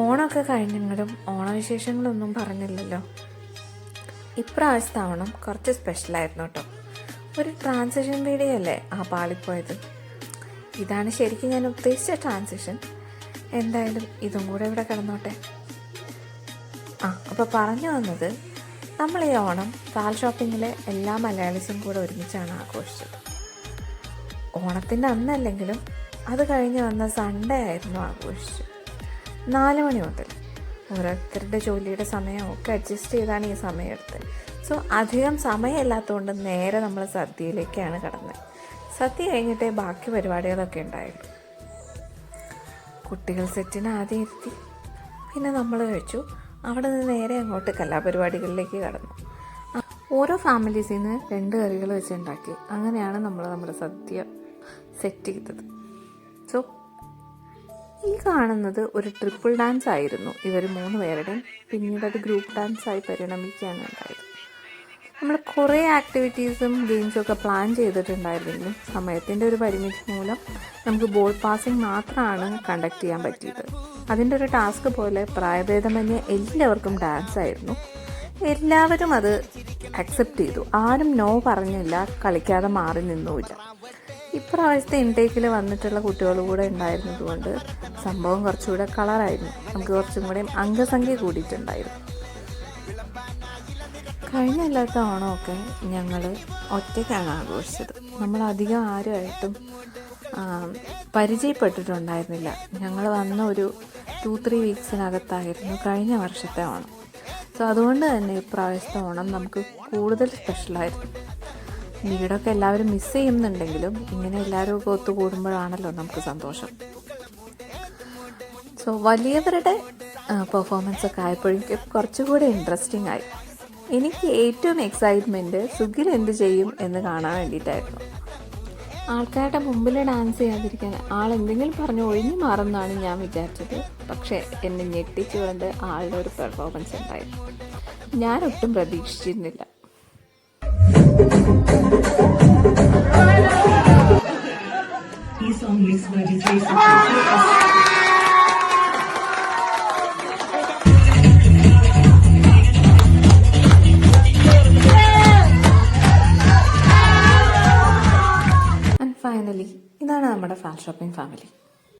ഓണമൊക്കെ കഴിഞ്ഞെങ്കിലും ഓണവിശേഷങ്ങളൊന്നും പറഞ്ഞില്ലല്ലോ. ഇപ്രാവശ്യത്തെ ഓണം കുറച്ച് സ്പെഷ്യലായിരുന്നു കേട്ടോ. ഒരു ട്രാൻസിഷൻ വീഡിയോ അല്ലേ ആ പാളിപ്പോയത്. ഇതാണ് ശരിക്കും ഞാൻ ഉദ്ദേശിച്ച ട്രാൻസിഷൻ. എന്തായാലും ഇതും കൂടെ ഇവിടെ കിടന്നോട്ടെ. അപ്പോൾ പറഞ്ഞു വന്നത്, നമ്മൾ ഈ ഓണം ഫാൽ ഷോപ്പിങ്ങിലെ എല്ലാ മലയാളീസും കൂടെ ഒരുമിച്ചാണ് ആഘോഷിച്ചത്. ഓണത്തിൻ്റെ അന്നല്ലെങ്കിലും അത് കഴിഞ്ഞ് വന്ന സൺഡേ ആയിരുന്നു ആഘോഷിച്ചത്. 4 മണി മുതൽ ഓരോരുത്തരുടെ ജോലിയുടെ സമയമൊക്കെ അഡ്ജസ്റ്റ് ചെയ്താണ് ഈ സമയം എടുത്തത്. സോ അധികം സമയമില്ലാത്തതുകൊണ്ട് നേരെ നമ്മൾ സദ്യയിലേക്കാണ് കടന്നത്. സദ്യ കഴിഞ്ഞിട്ടേ ബാക്കി പരിപാടികളൊക്കെ ഉണ്ടായുള്ളൂ. കുട്ടികൾ സെറ്റിന് ആദ്യം ഇരുത്തി, പിന്നെ നമ്മൾ കഴിച്ചു. അവിടെ നിന്ന് നേരെ അങ്ങോട്ട് കലാപരിപാടികളിലേക്ക് കടന്നു. ഓരോ ഫാമിലീസിൽ നിന്ന് 2 കറികൾ വെച്ചുണ്ടാക്കി. അങ്ങനെയാണ് നമ്മൾ നമ്മുടെ സദ്യ സെറ്റ് ചെയ്തത്. സോ ഈ കാണുന്നത് ഒരു ട്രിപ്പിൾ ഡാൻസ് ആയിരുന്നു ഇവർ 3 പേരുടെയും. പിന്നീട് അത് ഗ്രൂപ്പ് ഡാൻസായി പരിണമിക്കുകയാണ് ഉണ്ടായത്. നമ്മൾ കുറേ ആക്ടിവിറ്റീസും ഗെയിംസും ഒക്കെ പ്ലാൻ ചെയ്തിട്ടുണ്ടായിരുന്നെങ്കിലും സമയത്തിൻ്റെ ഒരു പരിമിതി മൂലം നമുക്ക് ബോൾ പാസിങ് മാത്രമാണ് കണ്ടക്ട് ചെയ്യാൻ പറ്റിയത്. അതിൻ്റെ ഒരു ടാസ്ക് പോലെ പ്രായഭേദമന്യേ എല്ലാവർക്കും ഡാൻസ് ആയിരുന്നു. എല്ലാവരും അത് അക്സെപ്റ്റ് ചെയ്തു. ആരും നോ പറഞ്ഞില്ല, കളിക്കാതെ മാറി നിന്നുമില്ല. ഇപ്രാവശ്യത്തെ ഇൻടേക്കിൽ വന്നിട്ടുള്ള കുട്ടികൾ കൂടെ ഉണ്ടായിരുന്നത് കൊണ്ട് സംഭവം കുറച്ചുകൂടെ കളറായിരുന്നു. നമുക്ക് കുറച്ചും കൂടെ അംഗസംഖ്യ കൂടിയിട്ടുണ്ടായിരുന്നു. കഴിഞ്ഞ എല്ലാത്ത ഓണമൊക്കെ ഞങ്ങൾ ഒറ്റയ്ക്കാണ് ആഘോഷിച്ചത്. നമ്മളധികം ആരുമായിട്ടും പരിചയപ്പെട്ടിട്ടുണ്ടായിരുന്നില്ല. ഞങ്ങൾ വന്ന ഒരു 2-3 വീക്സിനകത്തായിരുന്നു കഴിഞ്ഞ വർഷത്തെ ഓണം. സോ അതുകൊണ്ട് തന്നെ ഇപ്രാവശ്യത്തെ ഓണം നമുക്ക് കൂടുതൽ സ്പെഷ്യലായിരുന്നു. വീടൊക്കെ എല്ലാവരും മിസ് ചെയ്യുന്നുണ്ടെങ്കിലും ഇങ്ങനെ എല്ലാവരും ഒക്കെ ഒത്തുകൂടുമ്പോഴാണല്ലോ നമുക്ക് സന്തോഷം. സോ വലിയവരുടെ പെർഫോമൻസൊക്കെ ആയപ്പോഴേക്കും കുറച്ചുകൂടി ഇൻട്രസ്റ്റിംഗ് ആയി. എനിക്ക് ഏറ്റവും എക്സൈറ്റ്മെൻറ്റ് സുഖിൽ എന്ത് ചെയ്യും എന്ന് കാണാൻ വേണ്ടിയിട്ടായിരുന്നു. ആൾക്കാരുടെ മുമ്പിൽ ഡാൻസ് ചെയ്യാതിരിക്കാൻ ആളെന്തെങ്കിലും പറഞ്ഞ് ഒഴിഞ്ഞു മാറുമെന്നാണ് ഞാൻ വിചാരിച്ചത്. പക്ഷേ എന്നെ ഞെട്ടിച്ചുകൊണ്ട് ആളുടെ ഒരു പെർഫോമൻസ് ഉണ്ടായിരുന്നു. ഞാനൊട്ടും പ്രതീക്ഷിച്ചിരുന്നില്ല. ഫൈനലി ഇതാണ് നമ്മുടെ ഫാൽ ഷോപ്പിംഗ് ഫാമിലി.